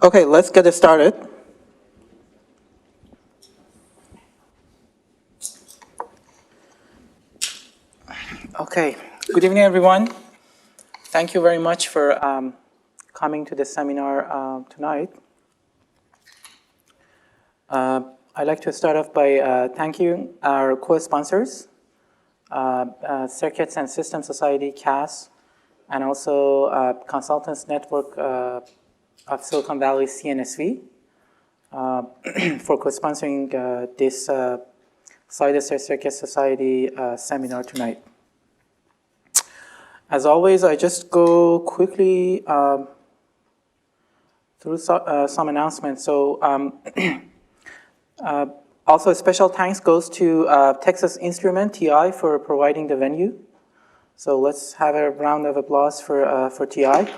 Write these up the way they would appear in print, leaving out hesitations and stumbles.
Okay, let's get it started. Okay, good evening, everyone. Thank you very much for coming to this seminar tonight. I'd like to start off by thanking our co-sponsors, Circuits and System Society, CAS, and also Consultants Network of Silicon Valley, CNSV, for co-sponsoring this Solid-State Circuit Society seminar tonight. As always, I just go quickly through some announcements. So also a special thanks goes to Texas Instrument, TI, for providing the venue. So let's have a round of applause for TI.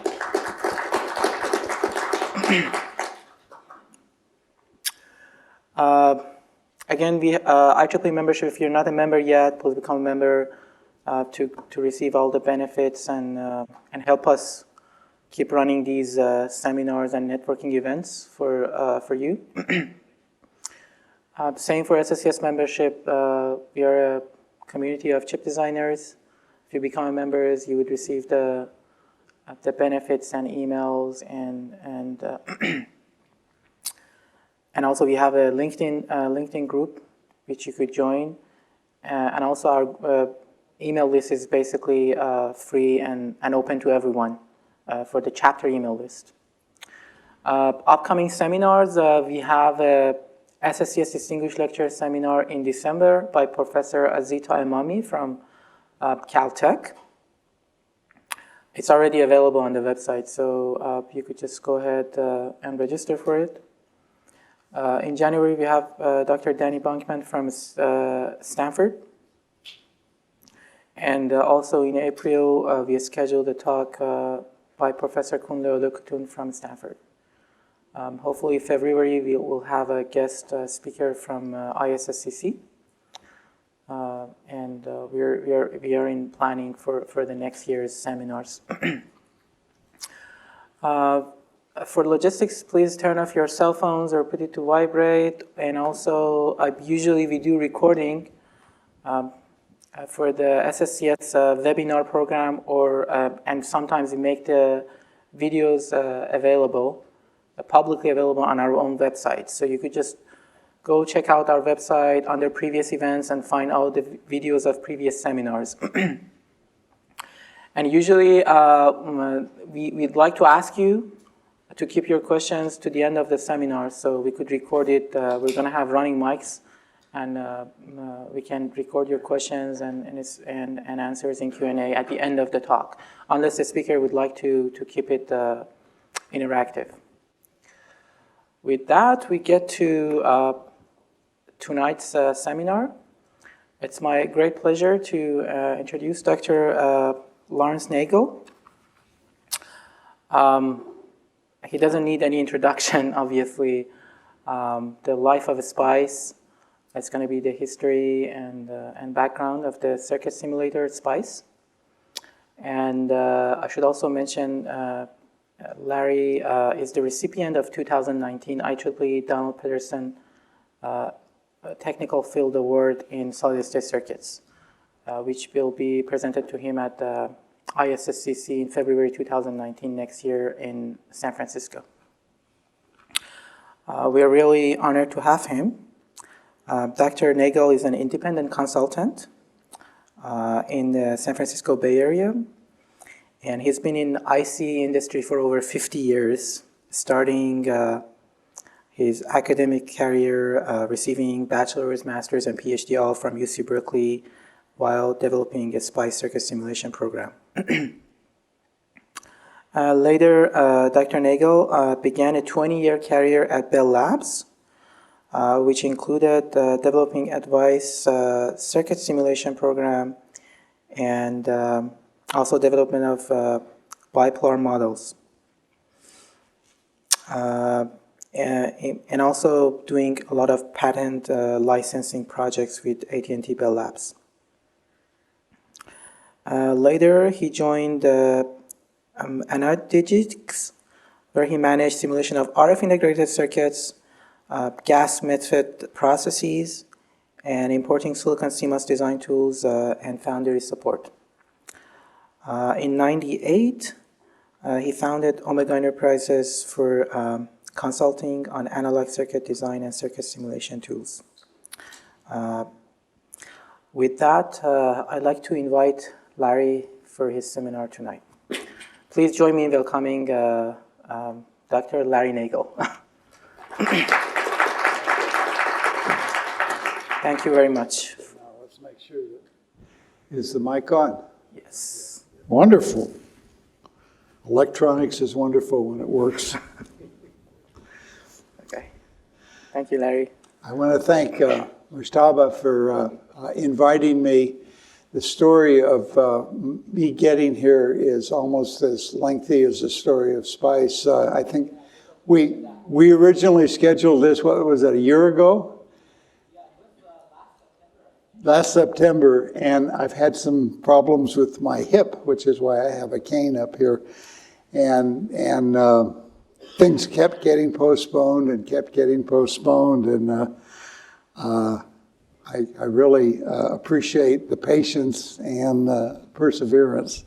Again, IEEE membership, if you're not a member yet, please become a member to receive all the benefits and help us keep running these seminars and networking events for you. Same for SSCS membership. We are a community of chip designers. If you become members, you would receive the benefits and emails and also we have a LinkedIn group which you could join, and also our email list is basically free and open to everyone for the chapter email list. Upcoming seminars, we have a SSCS Distinguished Lecture Seminar in December by Professor Azita Emami from Caltech. It's already available on the website, so you could just go ahead and register for it. In January, we have Dr. Danny Bankman from Stanford. And also in April, we scheduled a talk by Professor Kunle Olokutun from Stanford. Hopefully February, we will have a guest speaker from ISSCC. And we are in planning for the next year's seminars. For logistics, please turn off your cell phones or put it to vibrate. And also, usually we do recording for the SSCS webinar program, and sometimes we make the videos available, publicly available on our own website. So you could just go check out our website under previous events and find out the videos of previous seminars. And usually we'd like to ask you to keep your questions to the end of the seminar so we could record it. We're going to have running mics, and we can record your questions and answers in Q&A at the end of the talk, unless the speaker would like to keep it interactive. With that, we get to tonight's seminar. It's my great pleasure to introduce Dr. Laurence Nagel. He doesn't need any introduction, obviously. The life of SPICE, it's going to be the history and background of the circuit simulator SPICE. And I should also mention Larry is the recipient of 2019 IEEE Donald Pederson Technical Field Award in Solid-State Circuits, which will be presented to him at the ISSCC in February 2019 next year in San Francisco. We are really honored to have him. Dr. Nagel is an independent consultant in the San Francisco Bay Area, and he's been in IC industry for over 50 years, starting his academic career receiving bachelor's, master's, and PhD all from UC Berkeley while developing a SPICE circuit simulation program. Later, Dr. Nagel began a 20-year career at Bell Labs, which included developing advanced circuit simulation program and also development of bipolar models. And also doing a lot of patent licensing projects with AT&T Bell Labs. Later, he joined IEEE where he managed simulation of RF integrated circuits, gas MOSFET processes, and importing silicon CMOS design tools and foundry support. In '98, he founded Omega Enterprises for consulting on analog circuit design and circuit simulation tools. With that, I'd like to invite Larry for his seminar tonight. Please join me in welcoming Dr. Larry Nagel. Thank you very much. Now let's make sure that... Is the mic on? Yes. Wonderful. Electronics is wonderful when it works. Okay. Thank you, Larry. I want to thank Mujtaba for inviting me. The story of me getting here is almost as lengthy as the story of SPICE. I think we originally scheduled this, what was it, a year ago? Last September, and I've had some problems with my hip, which is why I have a cane up here. And things kept getting postponed and kept getting postponed, and I really appreciate the patience and perseverance.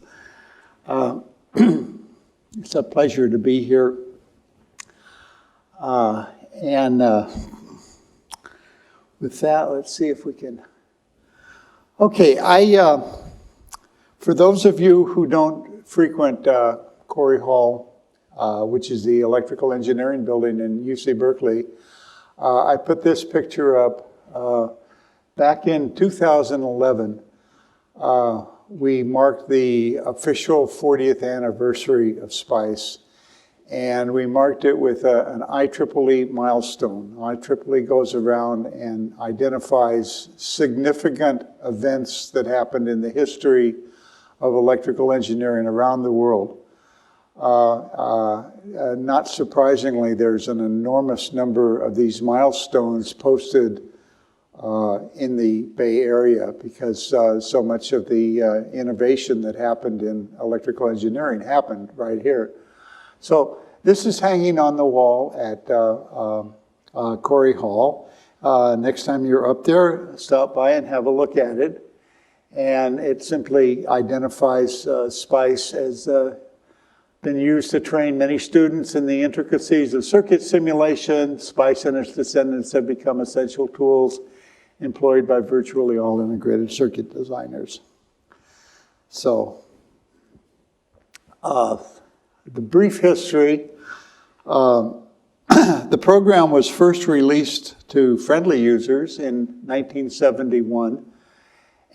It's a pleasure to be here. With that, let's see if we can... Okay, for those of you who don't frequent Corey Hall, which is the electrical engineering building in UC Berkeley, I put this picture up. Back in 2011, we marked the official 40th anniversary of SPICE, and we marked it with an IEEE milestone. IEEE goes around and identifies significant events that happened in the history of electrical engineering around the world. Not surprisingly, there's an enormous number of these milestones posted in the Bay Area because so much of the innovation that happened in electrical engineering happened right here. So this is hanging on the wall at Corey Hall. Next time you're up there, stop by and have a look at it. And it simply identifies SPICE as been used to train many students in the intricacies of circuit simulation. SPICE and its descendants have become essential tools employed by virtually all integrated circuit designers. So, the brief history, the program was first released to friendly users in 1971,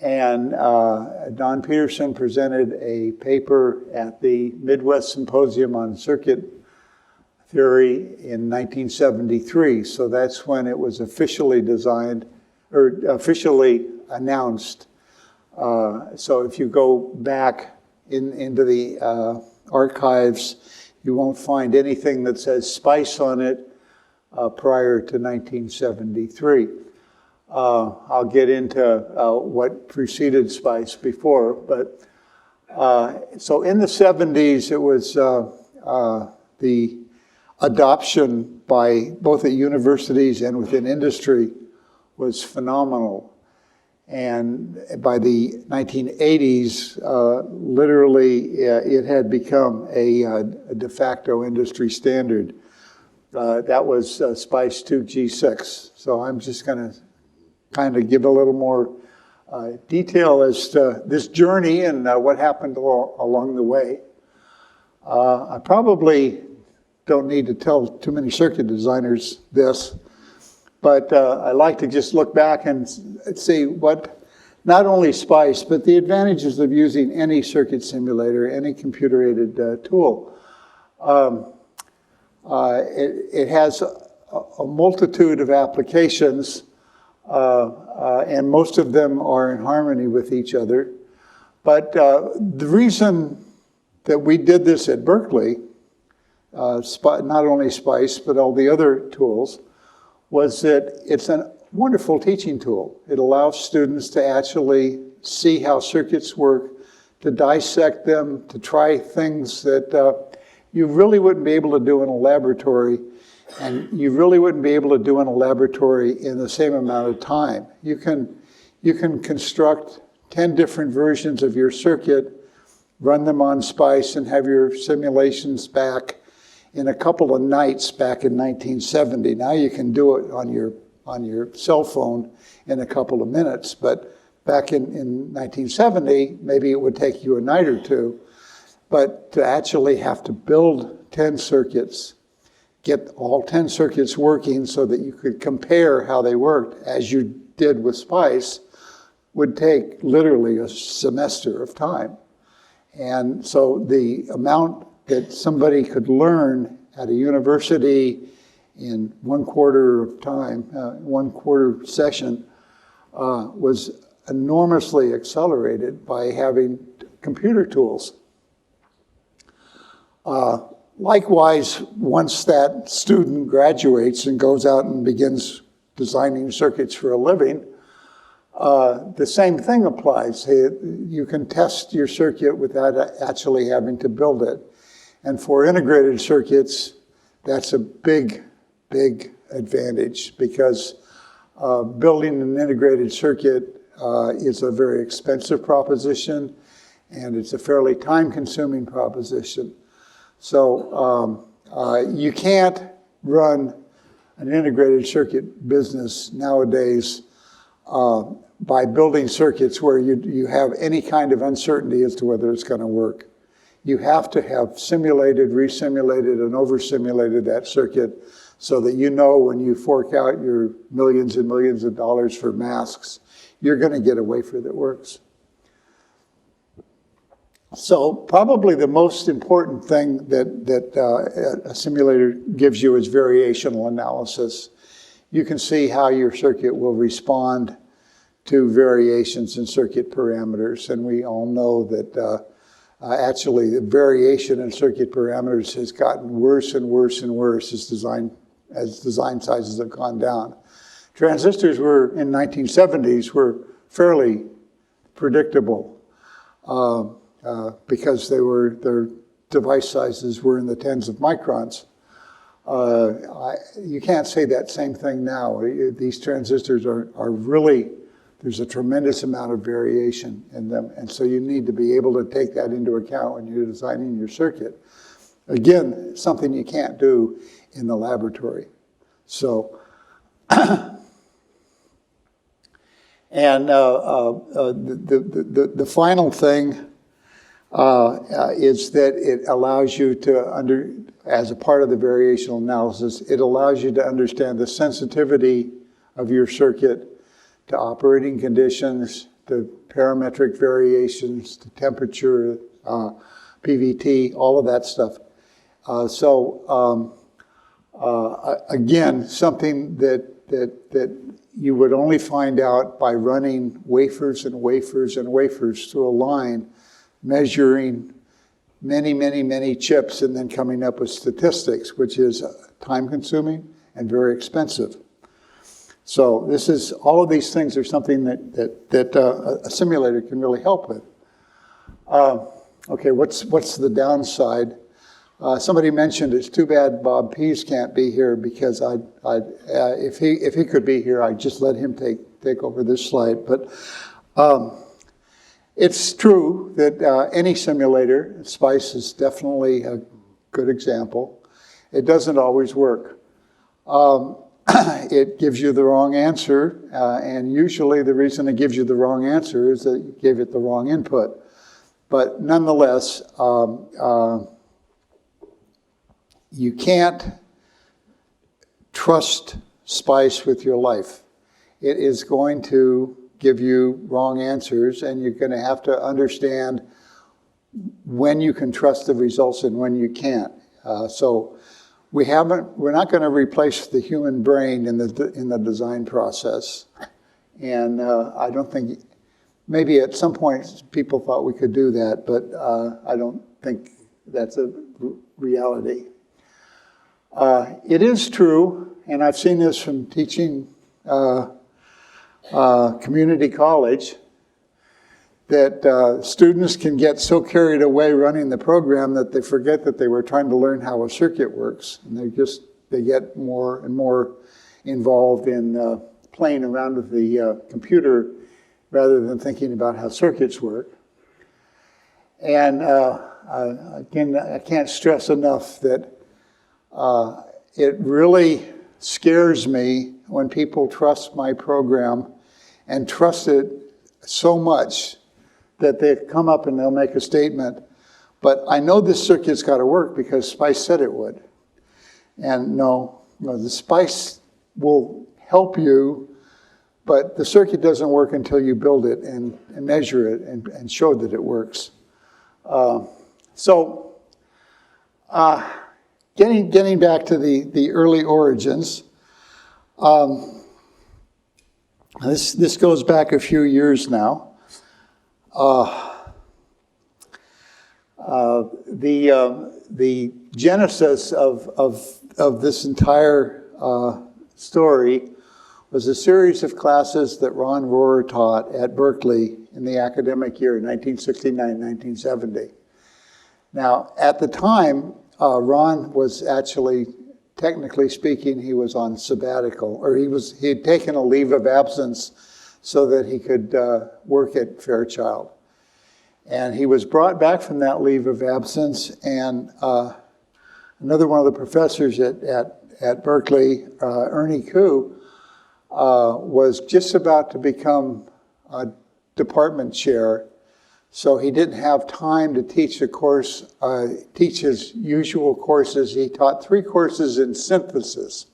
and Don Pederson presented a paper at the Midwest Symposium on Circuit Theory in 1973, so that's when it was officially designed, or officially announced. So if you go back into the archives, you won't find anything that says SPICE on it prior to 1973. I'll get into what preceded SPICE before, but so in the 70s, it was the adoption by both at universities and within industry was phenomenal. And by the 1980s, literally, it had become a de facto industry standard. That was SPICE2 G6. So I'm just going to kind of give a little more detail as to this journey and what happened along the way. I probably don't need to tell too many circuit designers this, but I like to just look back and see what, not only SPICE, but the advantages of using any circuit simulator, any computer-aided tool. It has a multitude of applications, and most of them are in harmony with each other. But the reason that we did this at Berkeley, not only SPICE, but all the other tools, was that it's a wonderful teaching tool. It allows students to actually see how circuits work, to dissect them, to try things that you really wouldn't be able to do in a laboratory, and you really wouldn't be able to do in a laboratory in the same amount of time. You can construct 10 different versions of your circuit, run them on SPICE, and have your simulations back in a couple of nights back in 1970. Now you can do it on your cell phone in a couple of minutes, but back in 1970, maybe it would take you a night or two. But to actually have to build 10 circuits, get all 10 circuits working so that you could compare how they worked, as you did with SPICE, would take literally a semester of time. And so the amount that somebody could learn at a university in 1/4 of time, 1/4 session, was enormously accelerated by having computer tools. Likewise, once that student graduates and goes out and begins designing circuits for a living, the same thing applies. You can test your circuit without actually having to build it. And for integrated circuits, that's a big, big advantage, because building an integrated circuit is a very expensive proposition, and it's a fairly time-consuming proposition. So you can't run an integrated circuit business nowadays by building circuits where you have any kind of uncertainty as to whether it's going to work. You have to have simulated, re-simulated, and over-simulated that circuit so that you know when you fork out your millions and millions of dollars for masks, you're going to get a wafer that works. So probably the most important thing that a simulator gives you is variational analysis. You can see how your circuit will respond to variations in circuit parameters. And we all know that actually the variation in circuit parameters has gotten worse and worse and worse as design sizes have gone down. Transistors in 1970s were fairly predictable because their device sizes were in the tens of microns. You can't say that same thing now. These transistors are really, there's a tremendous amount of variation in them, and so you need to be able to take that into account when you're designing your circuit. Again, something you can't do in the laboratory. So, and the final thing is that it allows you to, as a part of the variational analysis, it allows you to understand the sensitivity of your circuit to operating conditions, to parametric variations, to temperature, PVT, all of that stuff. Again, something that you would only find out by running wafers and wafers and wafers through a line, measuring many, many, many chips, and then coming up with statistics, which is time-consuming and very expensive. So all of these things are something that a simulator can really help with. Okay, what's the downside? Somebody mentioned it's too bad Bob Pease can't be here, because if he could be here, I'd just let him take over this slide. But it's true that any simulator, SPICE is definitely a good example. It doesn't always work. It gives you the wrong answer, and usually the reason it gives you the wrong answer is that you gave it the wrong input. But nonetheless, you can't trust SPICE with your life. It is going to give you wrong answers, and you're going to have to understand when you can trust the results and when you can't. So we're not going to replace the human brain in the design process. And I don't think, maybe at some point people thought we could do that, but I don't think that's a reality. It is true, and I've seen this from teaching community college, that students can get so carried away running the program that they forget that they were trying to learn how a circuit works. And they get more and more involved in playing around with the computer rather than thinking about how circuits work. And again, I can't stress enough that it really scares me when people trust my program and trust it so much that they come up and they'll make a statement, but I know this circuit's got to work because SPICE said it would. And no, the SPICE will help you, but the circuit doesn't work until you build it and measure it and show that it works. Getting back to the early origins, this goes back a few years now. The genesis of this entire story was a series of classes that Ron Rohrer taught at Berkeley in the academic year 1969-1970. Now, at the time, Ron was actually, technically speaking, he was on sabbatical, or he had taken a leave of absence so that he could work at Fairchild. And he was brought back from that leave of absence, and another one of the professors at Berkeley, Ernie Koo, was just about to become a department chair, so he didn't have time to teach a course, teach his usual courses. He taught 3 courses in synthesis,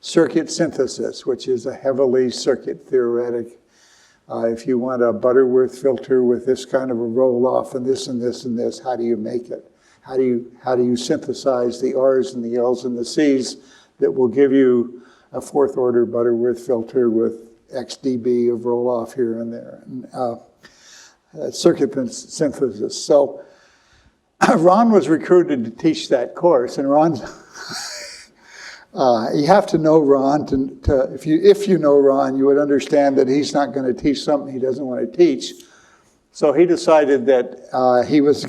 circuit synthesis, which is a heavily circuit theoretic. If you want a Butterworth filter with this kind of a roll-off and this and this and this, how do you make it? How do you synthesize the R's and the L's and the C's that will give you a 4th order Butterworth filter with X dB of roll-off here and there? And, circuit synthesis. So Ron was recruited to teach that course, and Ron's you have to know Ron if you know Ron, you would understand that he's not going to teach something he doesn't want to teach. So he decided that he was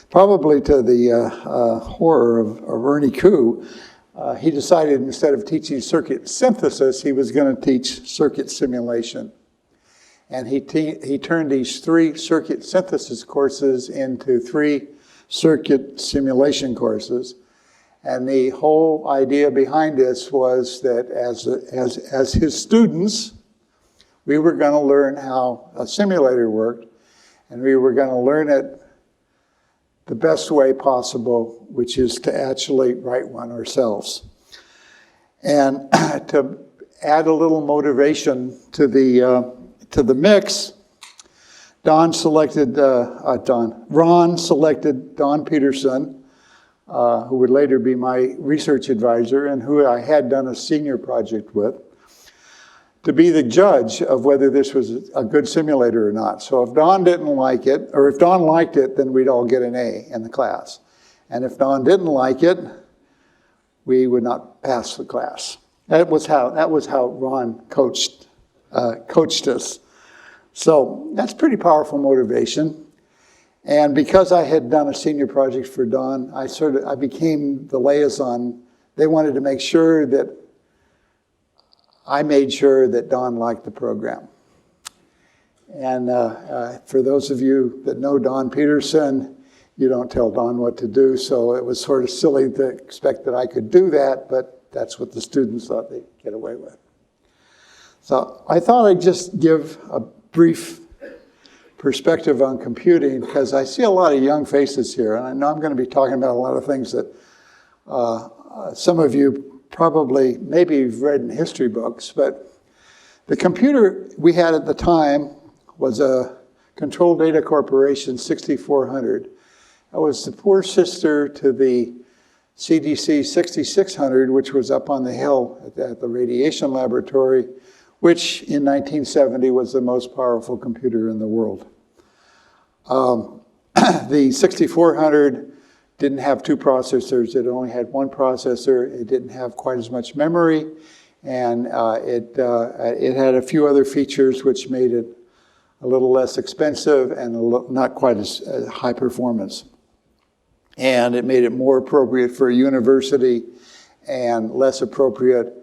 probably to the horror of Ernie Koo. He decided instead of teaching circuit synthesis, he was going to teach circuit simulation. And he turned these 3 circuit synthesis courses into 3 circuit simulation courses. And the whole idea behind this was that as his students, we were going to learn how a simulator worked, and we were going to learn it the best way possible, which is to actually write one ourselves. And to add a little motivation to the mix, Ron selected Don Pederson, who would later be my research advisor and who I had done a senior project with, to be the judge of whether this was a good simulator or not. So if Don didn't like it, or if Don liked it, then we'd all get an A in the class. And if Don didn't like it, we would not pass the class. That was how Ron coached us. So that's pretty powerful motivation. And because I had done a senior project for Don, I became the liaison. They wanted to make sure that I made sure that Don liked the program. And for those of you that know Don Pederson, you don't tell Don what to do, so it was sort of silly to expect that I could do that, but that's what the students thought they'd get away with. So I thought I'd just give a brief perspective on computing, because I see a lot of young faces here, and I know I'm going to be talking about a lot of things that some of you probably, maybe you've read in history books, but the computer we had at the time was a Control Data Corporation 6400. That was the poor sister to the CDC 6600, which was up on the hill at the radiation laboratory, which in 1970 was the most powerful computer in the world. The 6400 didn't have 2 processors. It only had 1 processor. It didn't have quite as much memory, and it had a few other features which made it a little less expensive, and not quite as high performance. And it made it more appropriate for a university and less appropriate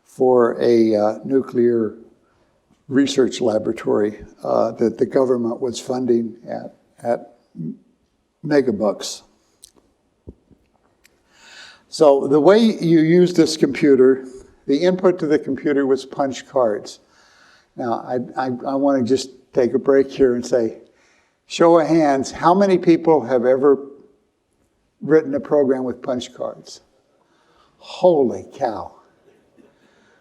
for a nuclear research laboratory that the government was funding at megabucks. So the way you use this computer, the input to the computer was punch cards. Now, I want to just take a break here and say, show of hands, how many people have ever written a program with punch cards? Holy cow.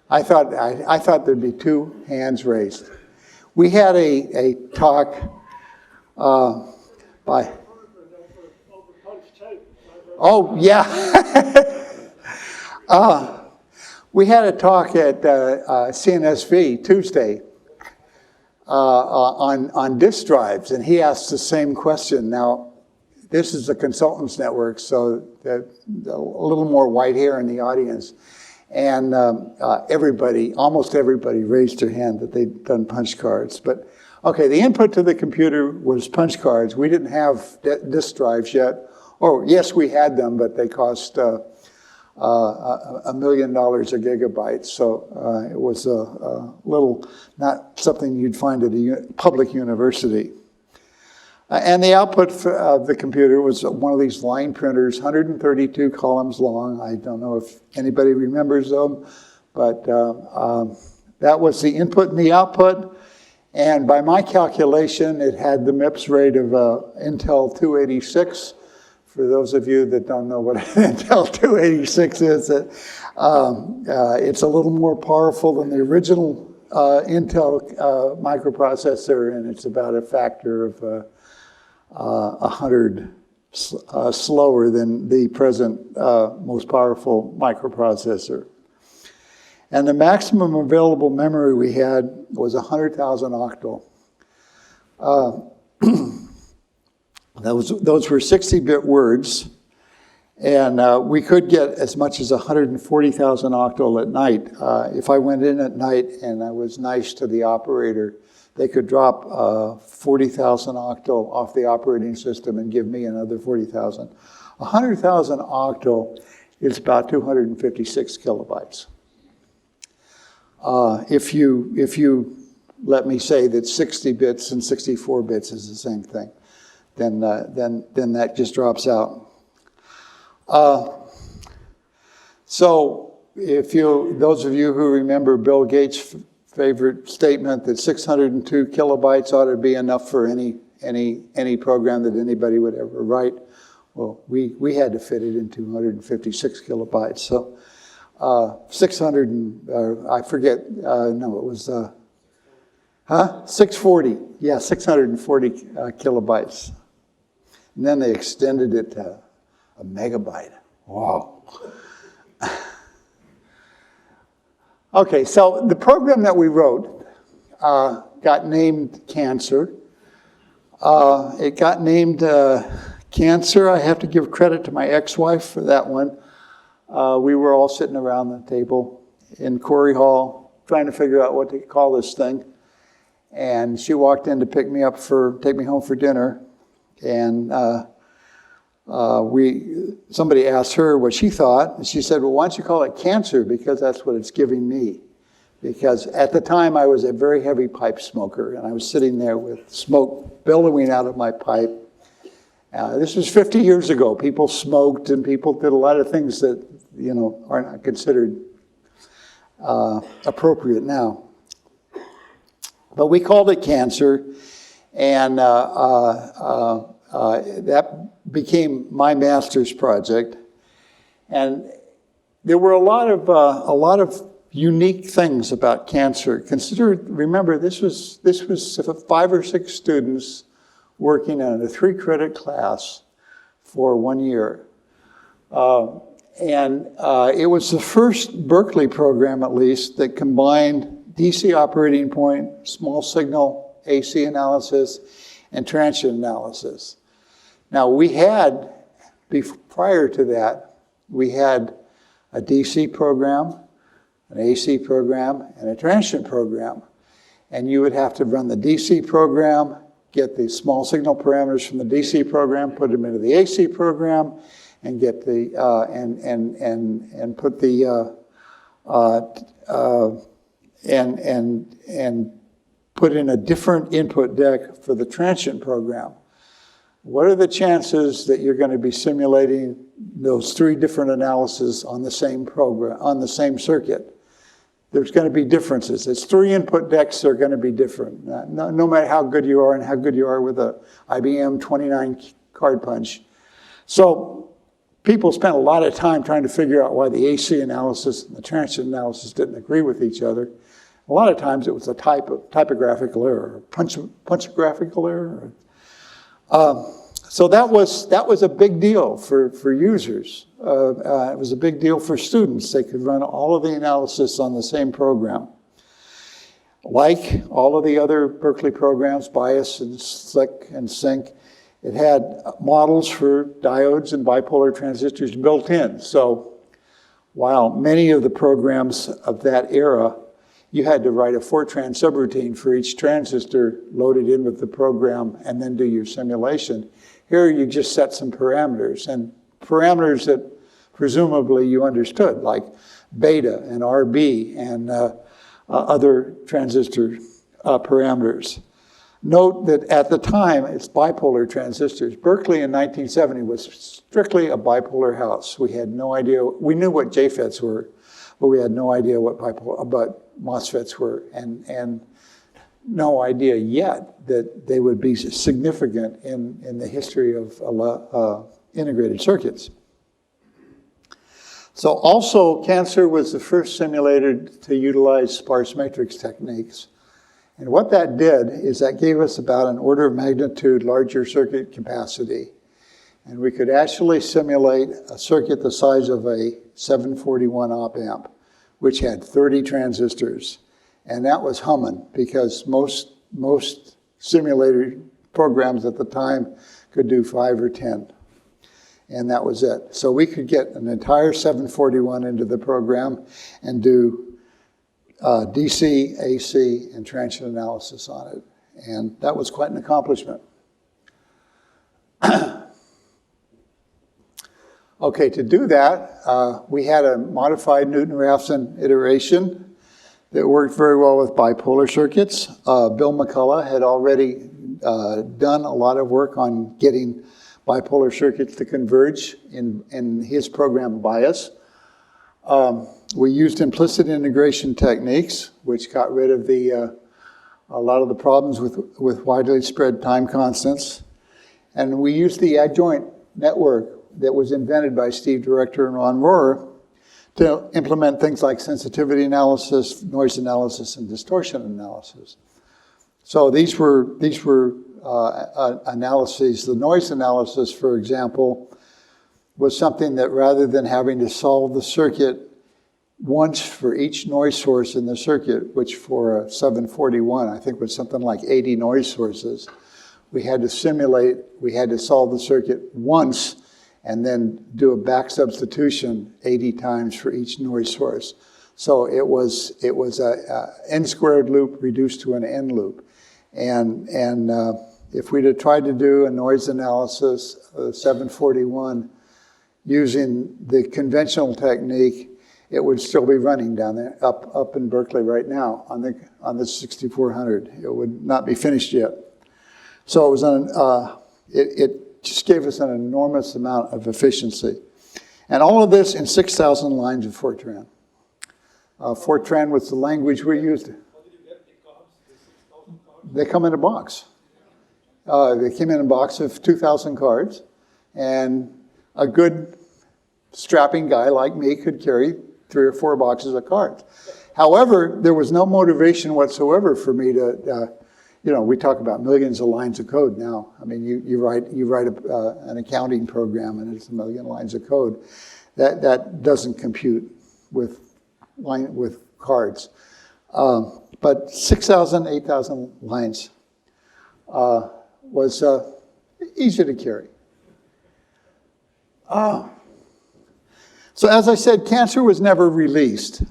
I thought there'd be 2 hands raised. We had a talk by... Oh, yeah. We had a talk at CNSV Tuesday on disk drives, and he asked the same question. Now, this is a consultants network, so a little more white hair in the audience. And almost everybody raised their hand that they'd done punch cards. But, okay, the input to the computer was punch cards. We didn't have disk drives yet. Oh, yes, we had them, but they cost $1 million a gigabyte. So it was a little, not something you'd find at a public university. And the output of the computer was one of these line printers, 132 columns long. I don't know if anybody remembers them, but that was the input and the output. And by my calculation, it had the MIPS rate of Intel 286. For those of you that don't know what Intel 286 is, it's a little more powerful than the original Intel microprocessor, and it's about a factor of 100 slower than the present most powerful microprocessor. And the maximum available memory we had was 100,000 octal. Those were 60-bit words, and we could get as much as 140,000 octal at night. If I went in at night and I was nice to the operator, they could drop 40,000 octal off the operating system and give me another 40,000. 100,000 octal is about 256 kilobytes. If you let me say that 60 bits and 64 bits is the same thing, then that just drops out. So those of you who remember Bill Gates' favorite statement that 602 kilobytes ought to be enough for any program that anybody would ever write, well, we had to fit it in 256 kilobytes. So 640. Yeah, 640 kilobytes. And then they extended it to a megabyte. Wow. Okay, so the program that we wrote got named Cancer. It got named Cancer. I have to give credit to my ex-wife for that one. We were all sitting around the table in Corey Hall trying to figure out what to call this thing. And she walked in to take me home for dinner. And somebody asked her what she thought, and she said, well, why don't you call it Cancer, because that's what it's giving me. Because at the time I was a very heavy pipe smoker, and I was sitting there with smoke billowing out of my pipe. This was 50 years ago. People smoked, and people did a lot of things that, are not considered appropriate now. But we called it Cancer, and that became my master's project. And there were a lot of unique things about Cancer. Remember, this was 5 or 6 students working on a 3-credit class for 1 year. And it was the first Berkeley program, at least, that combined DC operating point, small signal AC analysis, and transient analysis. Now, prior to that, we had a DC program, an AC program, and a transient program. and you would have to run the DC program, get the small signal parameters from the DC program, put them into the AC program, and get the and put the and put in a different input deck for the transient program. What are the chances that you're going to be simulating those three different analyses on the same program, on the same circuit? There's going to be differences. It's three input decks that are going to be different. No matter how good you are and how good you are with a IBM 29 card punch. So people spent a lot of time trying to figure out why the AC analysis and the transient analysis didn't agree with each other. A lot of times it was a typographical error, punchrographical error. So that was a big deal for users. It was a big deal for students. They could run all of the analysis on the same program. Like all of the other Berkeley programs, BIAS and SLIC and SYNC, it had models for diodes and bipolar transistors built in. So while many of the programs of that era, you had to write a Fortran subroutine for each transistor loaded in with the program and then do your simulation. Here you just set some parameters, and parameters that presumably you understood, like beta and RB and other transistor parameters. Note that at the time, it's bipolar transistors. Berkeley in 1970 was strictly a bipolar house. We had no idea. We knew what JFETs were, but we had no idea what MOSFETs were, and no idea yet that they would be significant in the history of integrated circuits. So also, cancer was the first simulator to utilize sparse matrix techniques. And what that did is that gave us about an order of magnitude larger circuit capacity. And we could actually simulate a circuit the size of a 741 op amp, which had 30 transistors. And that was humming, because most simulator programs at the time could do 5 or 10. And that was it. So we could get an entire 741 into the program and do DC, AC, and transient analysis on it. And that was quite an accomplishment. Okay, to do that, we had a modified Newton-Raphson iteration that worked very well with bipolar circuits. Bill McCullough had already done a lot of work on getting bipolar circuits to converge in his program BIAS. We used implicit integration techniques, which got rid of a lot of the problems with widely spread time constants. And we used the adjoint network that was invented by Steve Director and Ron Rohrer to implement things like sensitivity analysis, noise analysis, and distortion analysis. So these were analyses. The noise analysis, for example, was something that rather than having to solve the circuit once for each noise source in the circuit, which for a 741, I think was something like 80 noise sources, we had to solve the circuit once and then do a back substitution 80 times for each noise source. So it was a n squared loop reduced to an n loop. And if we'd have tried to do a noise analysis of 741 using the conventional technique, it would still be running down there, up in Berkeley right now on the 6400. It would not be finished yet. So it was it just gave us an enormous amount of efficiency. And all of this in 6,000 lines of Fortran. Fortran was the language we used. How did you get the cards, the 6,000 cards? They come in a box. They came in a box of 2,000 cards, and a good strapping guy like me could carry 3 or 4 boxes of cards. However, there was no motivation whatsoever for me to, we talk about millions of lines of code now. I mean, you write an accounting program and it's a million lines of code. That doesn't compute with cards. But 6,000, 8,000 lines was easy to carry. So as I said, cancer was never released.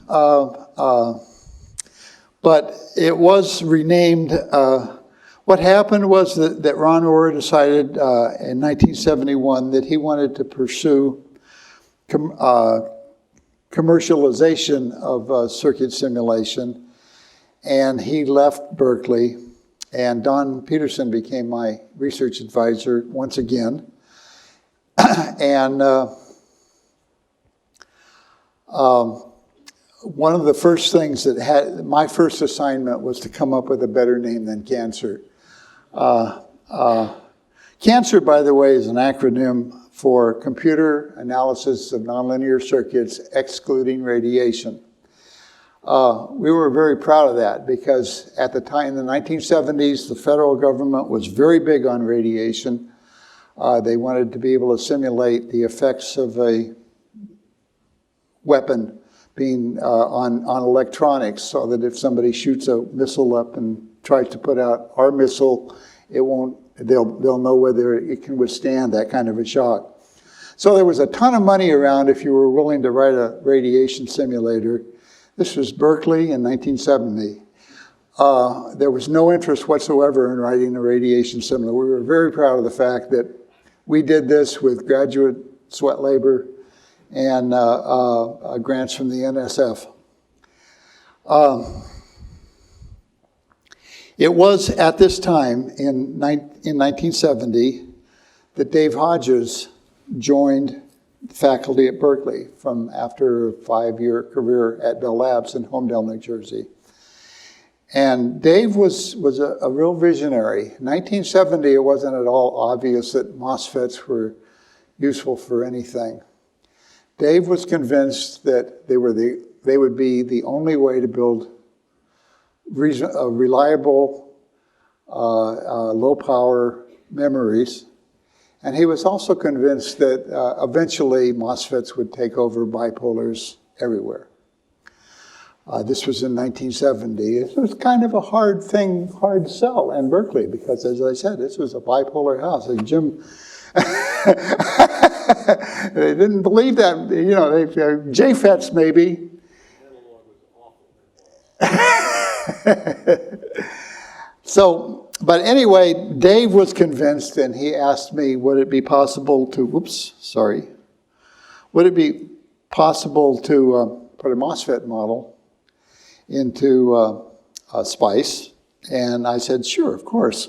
But it was renamed. What happened was that Ron Rohrer decided in 1971 that he wanted to pursue commercialization of circuit simulation, and he left Berkeley, and Don Pederson became my research advisor once again. And one of the first things my first assignment was to come up with a better name than cancer. Cancer, by the way, is an acronym for Computer Analysis of Nonlinear Circuits Excluding Radiation. We were very proud of that because at the time, in the 1970s, the federal government was very big on radiation. They wanted to be able to simulate the effects of a weapon being on electronics, so that if somebody shoots a missile up and tries to put out our missile, it won't. They'll know whether it can withstand that kind of a shock. So there was a ton of money around if you were willing to write a radiation simulator. This was Berkeley in 1970. There was no interest whatsoever in writing a radiation simulator. We were very proud of the fact that we did this with graduate sweat labor and grants from the NSF. It was at this time in 1970 that Dave Hodges joined faculty at Berkeley from after a 5-year career at Bell Labs in Homedale, New Jersey. And Dave was a real visionary. In 1970, it wasn't at all obvious that MOSFETs were useful for anything. Dave was convinced that they would be the only way to build reliable, low-power memories. And he was also convinced that eventually MOSFETs would take over bipolars everywhere. This was in 1970. It was kind of a hard sell in Berkeley because, as I said, this was a bipolar house. And Jim, they didn't believe that. You know, JFETs maybe. So, but anyway, Dave was convinced, and he asked me, would it be possible to, would it be possible to put a MOSFET model into SPICE? And I said, sure, of course.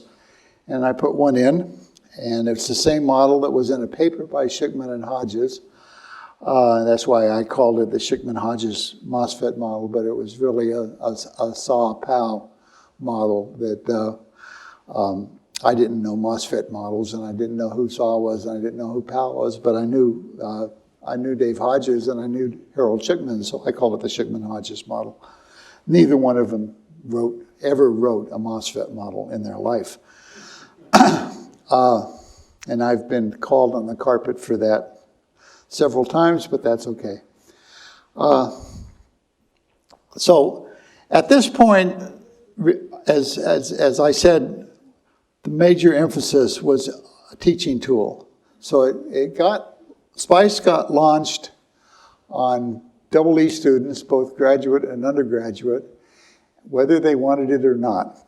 And I put one in, and it's the same model that was in a paper by Shichman-Hodges. That's why I called it the Shichman-Hodges MOSFET model, but it was really a SAW-POW model that I didn't know MOSFET models, and I didn't know who SAW was, and I didn't know who POW was, but I knew Dave Hodges, and I knew Harold Shichman, so I called it the Shichman-Hodges model. Neither one of them ever wrote a MOSFET model in their life. And I've been called on the carpet for that several times, but that's okay. So at this point, as I said, the major emphasis was a teaching tool. So SPICE got launched on EE students, both graduate and undergraduate, whether they wanted it or not.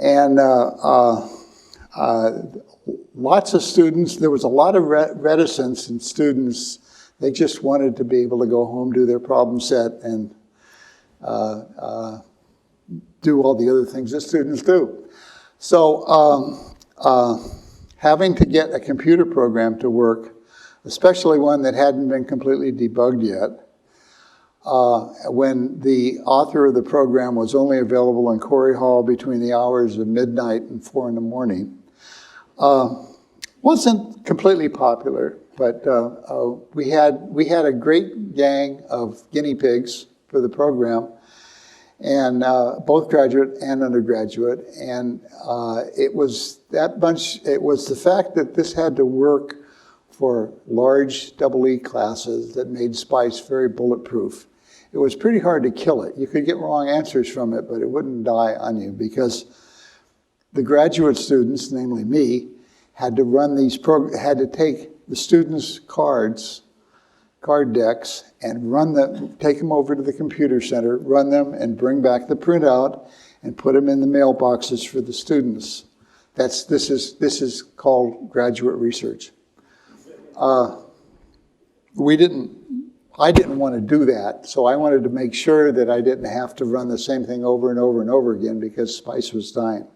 And lots of students, there was a lot of reticence in students. They just wanted to be able to go home, do their problem set, and do all the other things that students do. So having to get a computer program to work, especially one that hadn't been completely debugged yet, when the author of the program was only available in Corey Hall between the hours of midnight and 4 in the morning, wasn't completely popular, but we had a great gang of guinea pigs for the program, and both graduate and undergraduate, and it was the fact that this had to work for large EE classes that made SPICE very bulletproof. It was pretty hard to kill it. You could get wrong answers from it, but it wouldn't die on you because the graduate students, namely me, had to run these had to take the students' cards card decks and run them, take them over to the computer center, run them, and bring back the printout and put them in the mailboxes for the students. This is called graduate research. I didn't want to do that, so I wanted to make sure that I didn't have to run the same thing over and over and over again because SPICE was dying.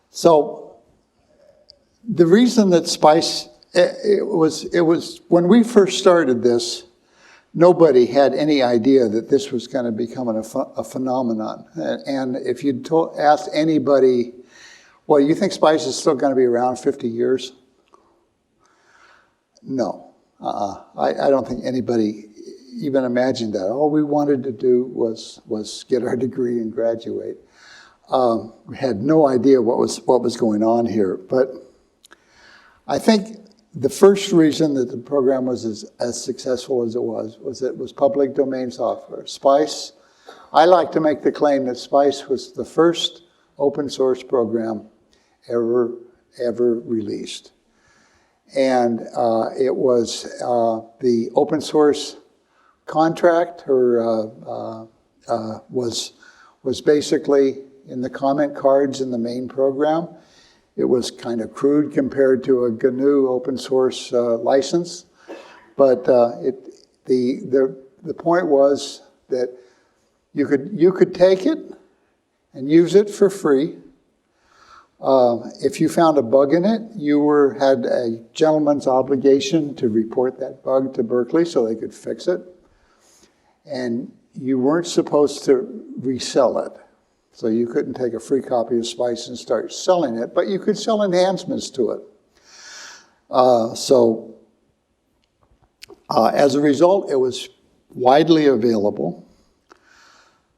So the reason that SPICE, it was when we first started this, nobody had any idea that this was going to become a phenomenon. And if you'd asked anybody, well, you think SPICE is still going to be around 50 years? No. I don't think anybody even imagined that. All we wanted to do was get our degree and graduate. We had no idea what was going on here. But I think the first reason that the program was as successful as it was it was public domain software. SPICE, I like to make the claim that SPICE was the first open source program ever released. And it was the open source contract was basically in the comment cards in the main program. It was kind of crude compared to a GNU open source license, but the point was that you could take it and use it for free. If you found a bug in it, you had a gentleman's obligation to report that bug to Berkeley so they could fix it. And you weren't supposed to resell it. So you couldn't take a free copy of SPICE and start selling it, but you could sell enhancements to it. As a result, it was widely available.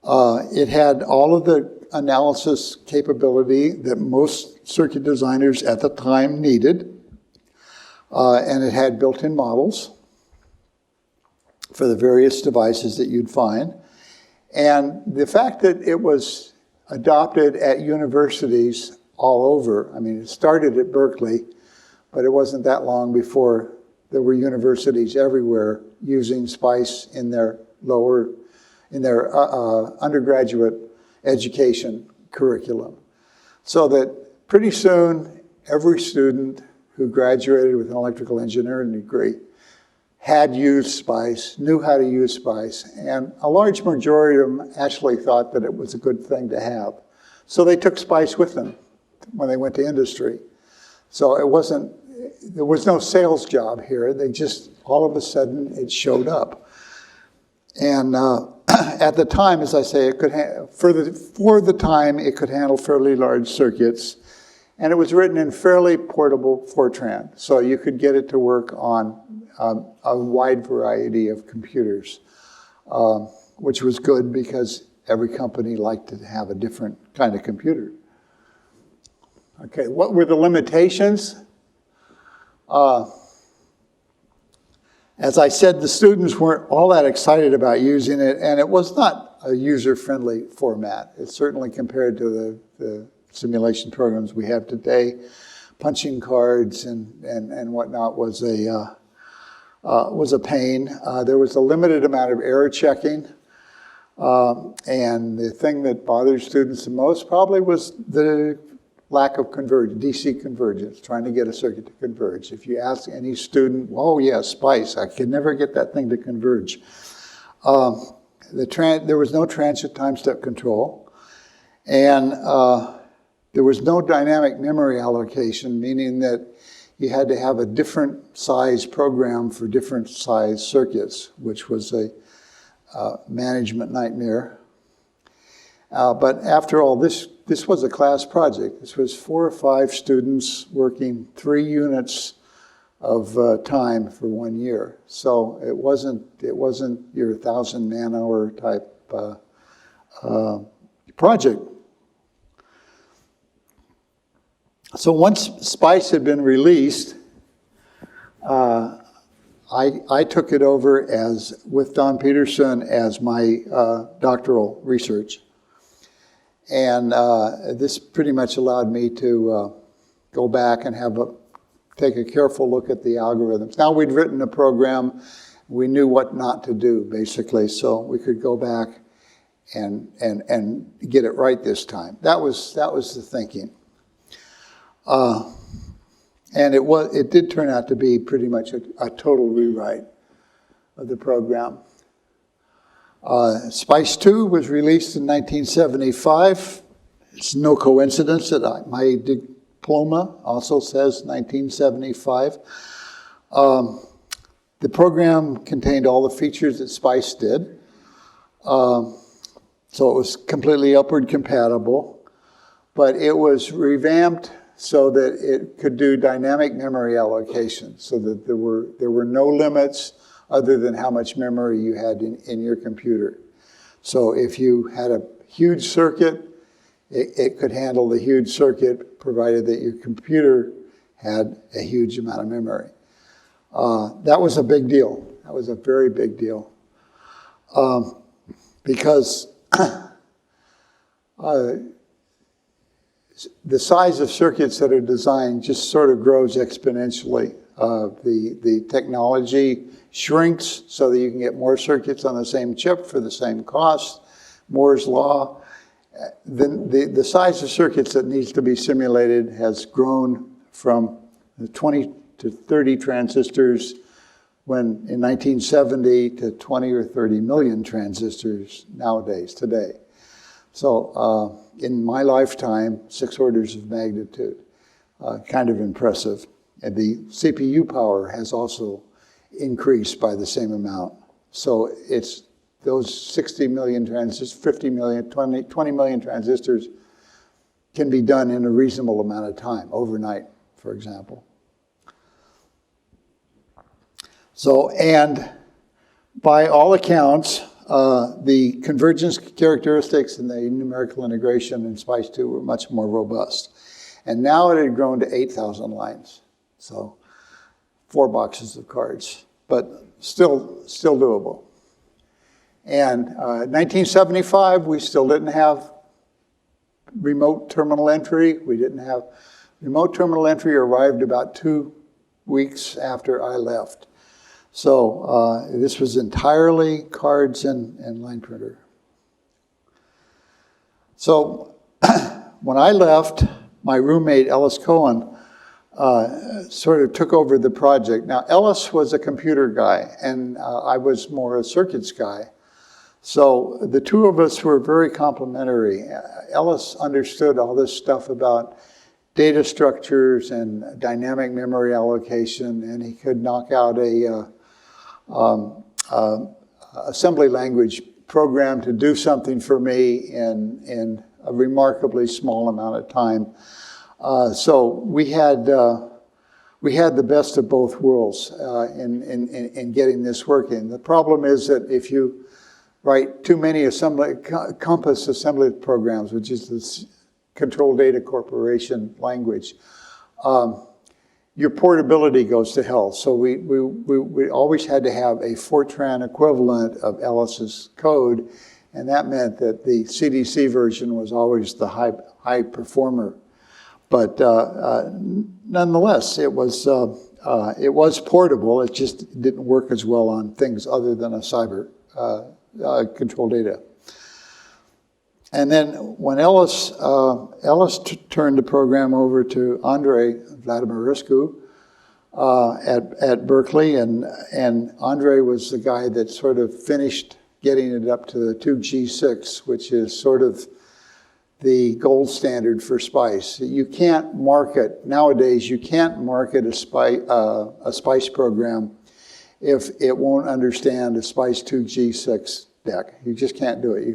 It had all of the analysis capability that most circuit designers at the time needed. And it had built-in models for the various devices that you'd find. And the fact that it was adopted at universities all over, I mean, it started at Berkeley, but it wasn't that long before there were universities everywhere using SPICE in their undergraduate education curriculum. So that pretty soon, every student who graduated with an electrical engineering degree had used SPICE, knew how to use SPICE, and a large majority of them actually thought that it was a good thing to have. So they took SPICE with them when they went to industry. So there was no sales job here. They just, all of a sudden, it showed up. And at the time, as I say, it could for the time, it could handle fairly large circuits. And it was written in fairly portable Fortran, so you could get it to work on a wide variety of computers, which was good because every company liked to have a different kind of computer. Okay, what were the limitations? As I said, the students weren't all that excited about using it, and it was not a user-friendly format. It's certainly compared to the simulation programs we have today, punching cards and whatnot was a pain. There was a limited amount of error checking, and the thing that bothered students the most probably was the lack of DC convergence, trying to get a circuit to converge. If you ask any student, oh yeah, SPICE, I could never get that thing to converge. There was no transient time step control, and there was no dynamic memory allocation, meaning that you had to have a different size program for different size circuits, which was a management nightmare. But after all, this was a class project. This was 4 or 5 students working 3 units of time for 1 year. So it wasn't your 1,000 man-hour type project. So once SPICE had been released, I took it over with Don Pederson as my doctoral research. And this pretty much allowed me to go back and have take a careful look at the algorithms. Now we'd written a program, we knew what not to do, basically, so we could go back and get it right this time. That was the thinking. And it did turn out to be pretty much a total rewrite of the program. SPICE2 was released in 1975. It's no coincidence that my diploma also says 1975. The program contained all the features that SPICE did. So it was completely upward compatible, but it was revamped so that it could do dynamic memory allocation, so that there were no limits other than how much memory you had in your computer. So if you had a huge circuit, it could handle the huge circuit, provided that your computer had a huge amount of memory. That was a big deal. That was a very big deal. Because the size of circuits that are designed just sort of grows exponentially. The technology shrinks so that you can get more circuits on the same chip for the same cost. Moore's law. Then the size of circuits that needs to be simulated has grown from 20 to 30 transistors when in 1970 to 20 or 30 million transistors nowadays, today. So in my lifetime, 6 orders of magnitude, kind of impressive. And the CPU power has also increased by the same amount. So it's those 60 million transistors, 50 million, 20 million transistors can be done in a reasonable amount of time, overnight, for example. So, and by all accounts, the convergence characteristics and the numerical integration in SPICE2 were much more robust. And now it had grown to 8,000 lines. So 4 boxes of cards, but still doable. And 1975, we still didn't have remote terminal entry. We didn't have remote terminal entry arrived about 2 weeks after I left. So this was entirely cards and line printer. So when I left, my roommate, Ellis Cohen, sort of took over the project. Now, Ellis was a computer guy, and I was more a circuits guy. So the two of us were very complementary. Ellis understood all this stuff about data structures and dynamic memory allocation, and he could knock out a assembly language program to do something for me in a remarkably small amount of time. So we had the best of both worlds in getting this working. The problem is that if you write too many Compass assembly programs, which is this Control Data Corporation language, your portability goes to hell. So we always had to have a Fortran equivalent of Ellis's code, and that meant that the CDC version was always the high performer. But nonetheless, it was portable. It just didn't work as well on things other than a cyber control data. And then when Ellis turned the program over to Andrei Vladimirescu at Berkeley, and Andrei was the guy that sort of finished getting it up to the 2G6, which is sort of the gold standard for SPICE. You can't market, nowadays, you can't market a SPICE program if it won't understand a SPICE2 G6 deck. You just can't do it.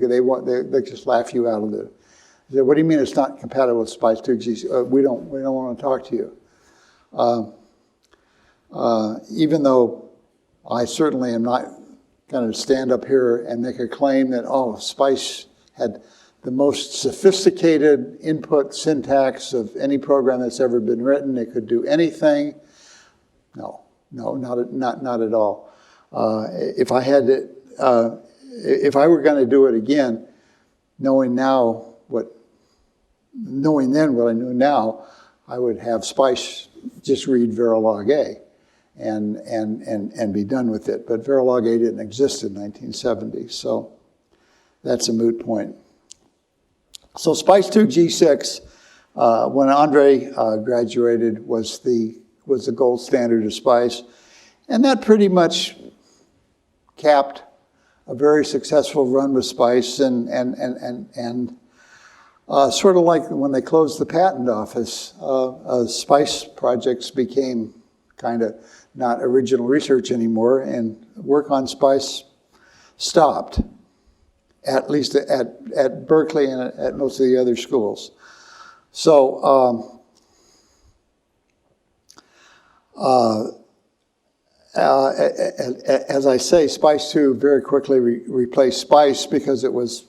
They just laugh you out of it. They say, what do you mean it's not compatible with SPICE2 G6? We don't want to talk to you. Even though I certainly am not going to stand up here and make a claim that, SPICE had the most sophisticated input syntax of any program that's ever been written. It could do anything. No, not at all. If I had to, if I were going to do it again, knowing then what I know now, I would have SPICE just read Verilog A and be done with it. But Verilog A didn't exist in 1970, so that's a moot point. So SPICE2 G6, when Andre graduated, was the gold standard of SPICE, and that pretty much capped a very successful run with SPICE, and sort of like when they closed the patent office, SPICE projects became kind of not original research anymore, and work on SPICE stopped, at least at Berkeley and at most of the other schools. So as I say, SPICE2 very quickly replaced SPICE because it was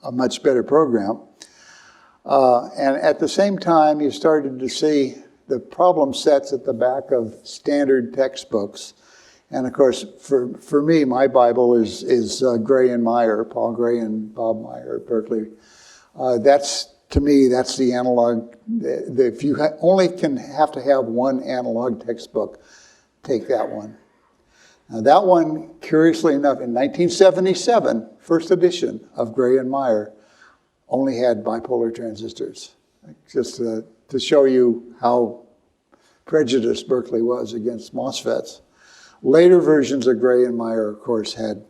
a much better program. And at the same time, you started to see the problem sets at the back of standard textbooks. And of course, for me, my Bible is Gray and Meyer, Paul Gray and Bob Meyer at Berkeley. To me, that's the analog. If you only have to have one analog textbook, take that one. Now that one, curiously enough, in 1977, first edition of Gray and Meyer, only had bipolar transistors. Just to show you how prejudiced Berkeley was against MOSFETs. Later versions of Gray and Meyer, of course, had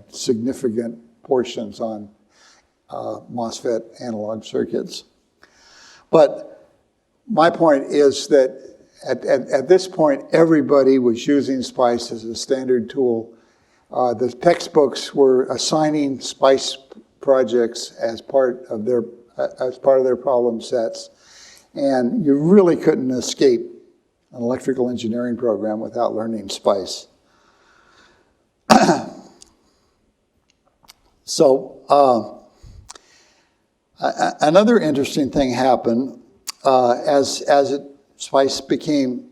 significant portions on MOSFET analog circuits. But my point is that at this point, everybody was using SPICE as a standard tool. The textbooks were assigning SPICE projects as part of their problem sets, and you really couldn't escape an electrical engineering program without learning SPICE. So another interesting thing happened as SPICE became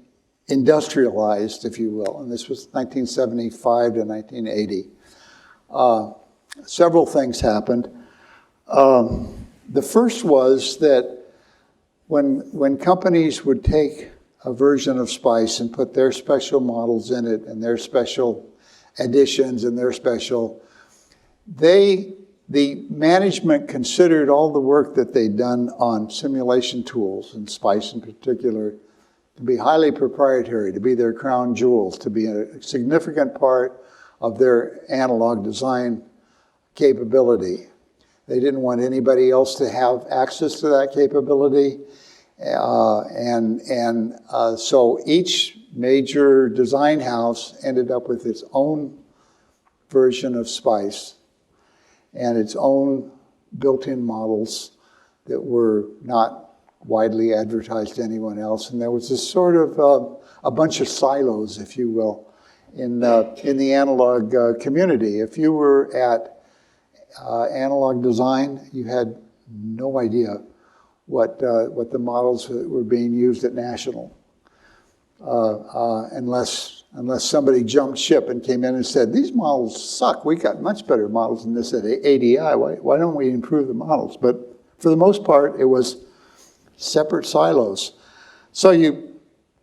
industrialized, if you will, and this was 1975 to 1980. Several things happened. The first was that when companies would take a version of SPICE and put their special models in it and their special additions and their special, the management considered all the work that they'd done on simulation tools, and SPICE in particular, to be highly proprietary, to be their crown jewels, to be a significant part of their analog design capability. They didn't want anybody else to have access to that capability. So each major design house ended up with its own version of SPICE and its own built-in models that were not widely advertised to anyone else. And there was this sort of a bunch of silos, if you will, in the analog community. If you were at analog design, you had no idea what the models were being used at National, unless somebody jumped ship and came in and said, these models suck, we got much better models than this at ADI, why don't we improve the models? But for the most part, it was separate silos. So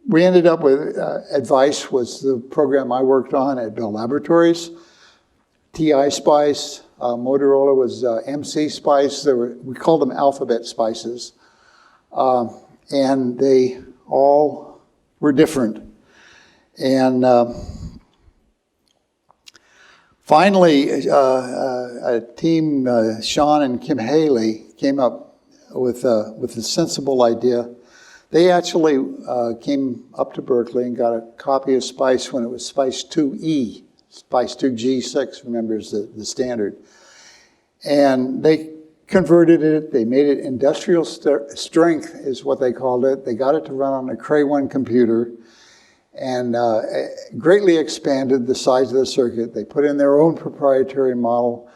we ended up with Advice was the program I worked on at Bell Laboratories, TI-SPICE, Motorola was MCSPICE. We called them alphabet spices. And they all were different. And finally, a team, Shawn and Kim Halley, came up with a sensible idea. They actually came up to Berkeley and got a copy of SPICE when it was SPICE2E. SPICE2 G6, remember, is the standard. And they converted it. They made it industrial strength, is what they called it. They got it to run on a Cray 1 computer and greatly expanded the size of the circuit. They put in their own proprietary model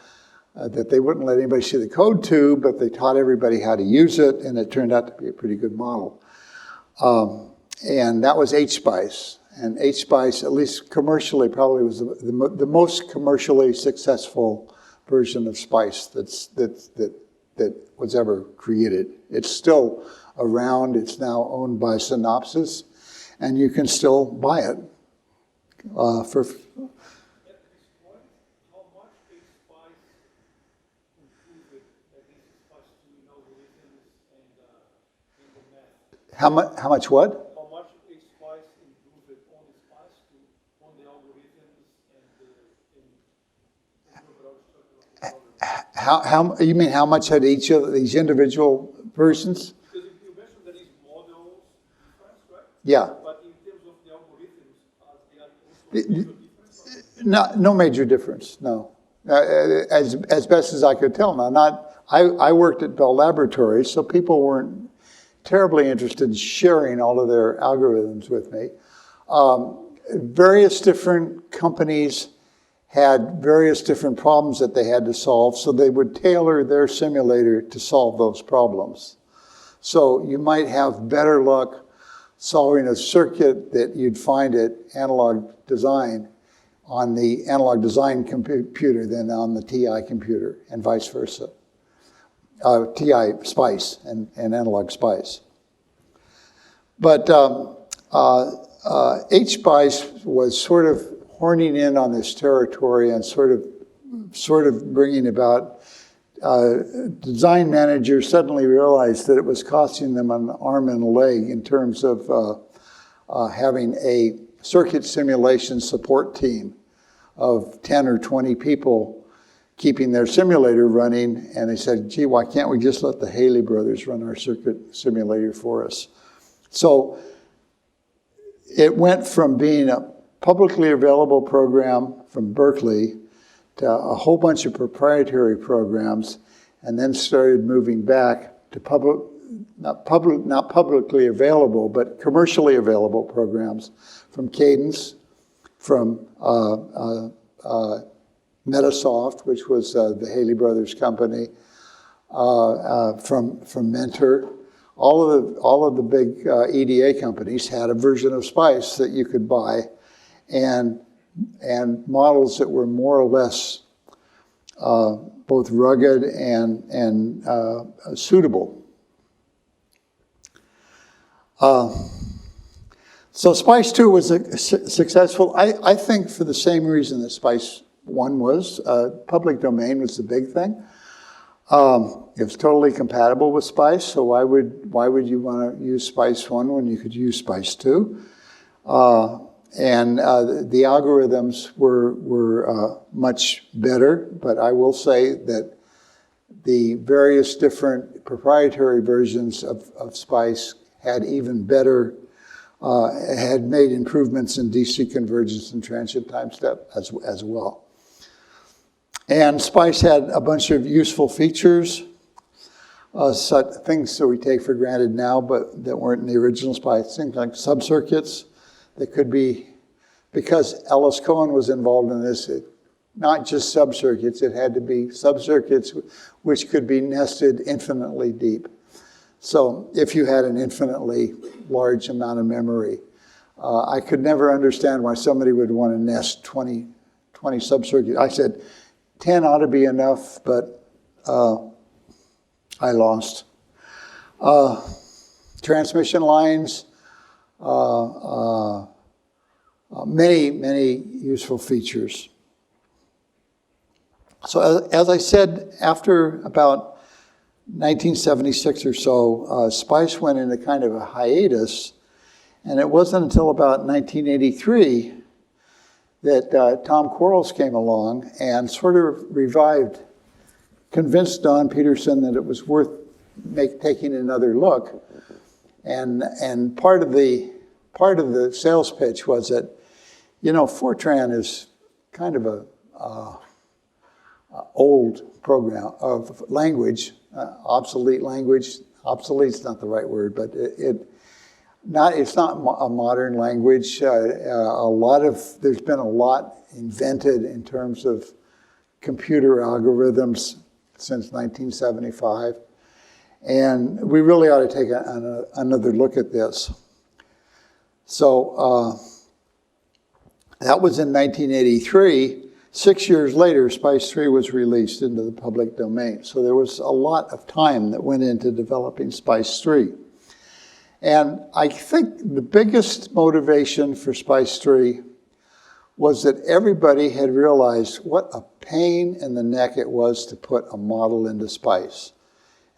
that they wouldn't let anybody see the code to, but they taught everybody how to use it, and it turned out to be a pretty good model. And that was HSPICE. And HSPICE, at least commercially, probably was the most commercially successful version of SPICE that was ever created. It's still around. It's now owned by Synopsys, and you can still buy it for. At this point, how much is SPICE improved against SPICE2 in algorithms and in the math? How much what? How much is SPICE improved on SPICE2 on the algorithms and in the overall structure of the algorithm? How you mean how much had each of these individual versions? Because you mentioned that is models difference, right? Yeah. But in terms of the algorithms, they are also different. No major difference. No, as best as I could tell. Now, I worked at Bell Laboratories, so people weren't terribly interested in sharing all of their algorithms with me. Various different companies had various different problems that they had to solve, so they would tailor their simulator to solve those problems. So you might have better luck solving a circuit that you'd find at Analog Design on the Analog Design computer than on the TI computer, and vice versa. TI-SPICE and Analog SPICE. But HSPICE was sort of horning in on this territory and sort of bringing about. Design managers suddenly realized that it was costing them an arm and a leg in terms of having a circuit simulation support team of 10 or 20 people keeping their simulator running, and they said, gee, why can't we just let the Halley brothers run our circuit simulator for us? So it went from being a publicly available program from Berkeley to a whole bunch of proprietary programs, and then started moving back to not publicly available, but commercially available programs from Cadence, from Metasoft, which was the Halley Brothers company, from Mentor. All of the big EDA companies had a version of SPICE that you could buy, and models that were more or less both rugged and suitable. So SPICE2 was successful, I think, for the same reason that SPICE1 was. Public domain was the big thing. It was totally compatible with SPICE, so why would you want to use SPICE1 when you could use SPICE2? And the algorithms were much better, but I will say that the various different proprietary versions of SPICE had even better, had made improvements in DC convergence and transient time step as well. And SPICE had a bunch of useful features, such things that we take for granted now, but that weren't in the original SPICE, things like subcircuits that could be, because Ellis Cohen was involved in this, not just subcircuits, it had to be subcircuits which could be nested infinitely deep. So if you had an infinitely large amount of memory, I could never understand why somebody would want to nest 20 subcircuits. I said 10 ought to be enough, but I lost. Transmission lines, many useful features. So as I said, after about 1976 or so, SPICE went into kind of a hiatus, and it wasn't until about 1983 that Tom Quarles came along and sort of revived, convinced Don Pederson that it was worth taking another look. And part of the sales pitch was that, you know, Fortran is kind of a old program of language, obsolete language. Obsolete's not the right word, but it's not a modern language. There's been a lot invented in terms of computer algorithms since 1975. And we really ought to take another look at this. So that was in 1983. 6 years later, SPICE3 was released into the public domain. So there was a lot of time that went into developing SPICE3. And I think the biggest motivation for SPICE2 was that everybody had realized what a pain in the neck it was to put a model into SPICE.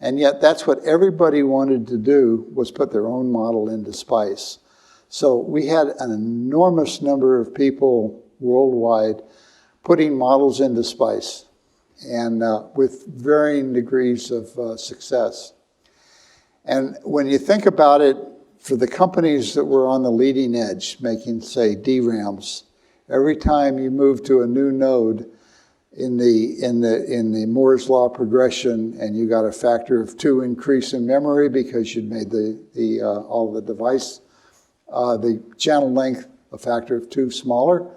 And yet that's what everybody wanted to do, was put their own model into SPICE. So we had an enormous number of people worldwide putting models into SPICE, and with varying degrees of success. And when you think about it, for the companies that were on the leading edge, making, say, DRAMs, every time you move to a new node in the Moore's Law progression, and you got a factor of 2 increase in memory because you'd made all the device, the channel length a factor of 2 smaller,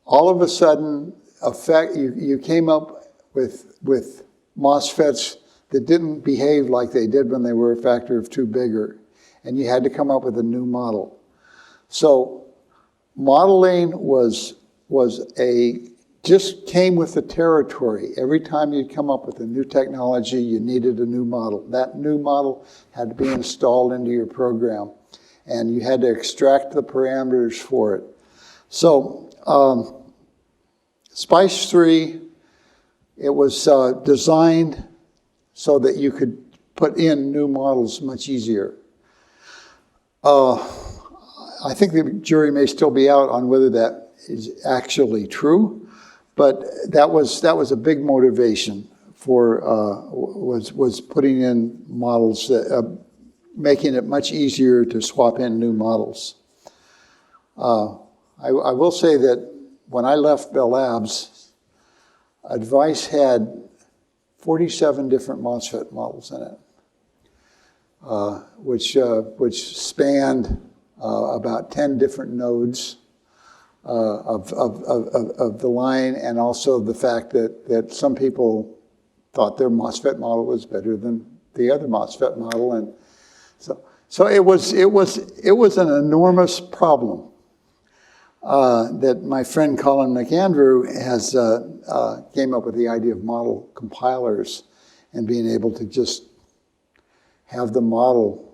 all of a sudden, you came up with MOSFETs that didn't behave like they did when they were a factor of 2 bigger, and you had to come up with a new model. So modeling just came with the territory. Every time you'd come up with a new technology, you needed a new model. That new model had to be installed into your program, and you had to extract the parameters for it. So SPICE2, it was designed so that you could put in new models much easier. I think the jury may still be out on whether that is actually true, but that was a big motivation for was putting in models, making it much easier to swap in new models. I will say that when I left Bell Labs, Advice had 47 different MOSFET models in it, which spanned about 10 different nodes of the line, and also the fact that some people thought their MOSFET model was better than the other MOSFET model, and so it was an enormous problem that my friend Colin McAndrew has came up with the idea of model compilers and being able to just have the model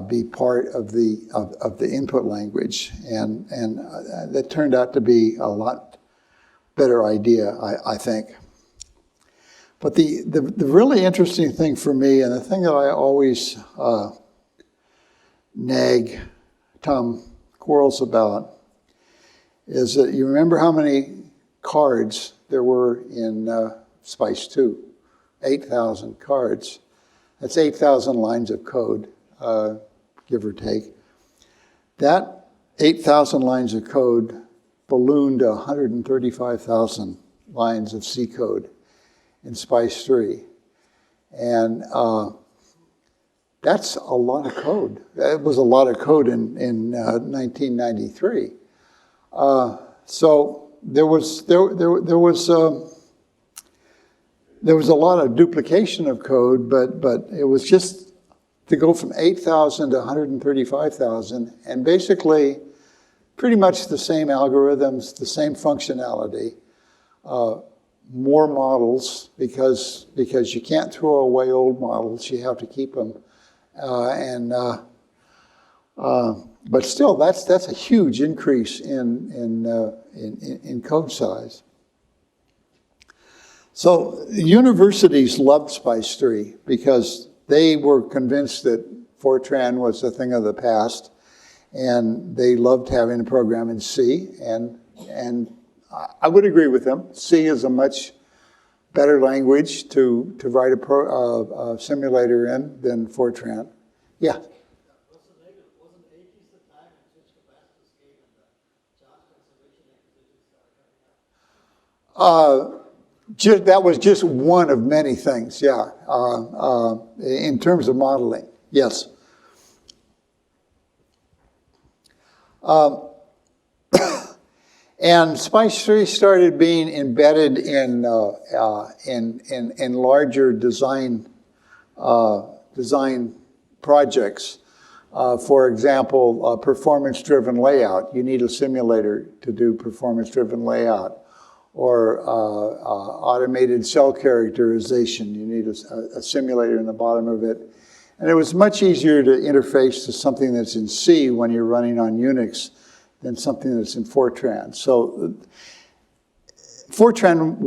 be part of the input language, and that turned out to be a lot better idea, I think. But the really interesting thing for me, and the thing that I always nag Tom Quarles about, is that you remember how many cards there were in SPICE2? 8,000 cards. That's 8,000 lines of code, give or take. That 8,000 lines of code ballooned to 135,000 lines of C code in SPICE2. And that's a lot of code. It was a lot of code in 1993. So there was a lot of duplication of code, but it was just to go from 8,000 to 135,000, and basically pretty much the same algorithms, the same functionality, more models, because you can't throw away old models, you have to keep them. But still, that's a huge increase in code size. So universities loved SPICE2 because they were convinced that Fortran was a thing of the past, and they loved having a program in C, and I would agree with them. C is a much better language to write a simulator in than Fortran. Yeah? Wasn't 80s the time in which capacitors came and the charge conservation acquisitions started coming up? That was just one of many things, yeah. In terms of modeling, yes. And SPICE2 started being embedded in larger design projects. For example, performance-driven layout. You need a simulator to do performance-driven layout. Or automated cell characterization. You need a simulator in the bottom of it. And it was much easier to interface to something that's in C when you're running on Unix than something that's in Fortran. So Fortran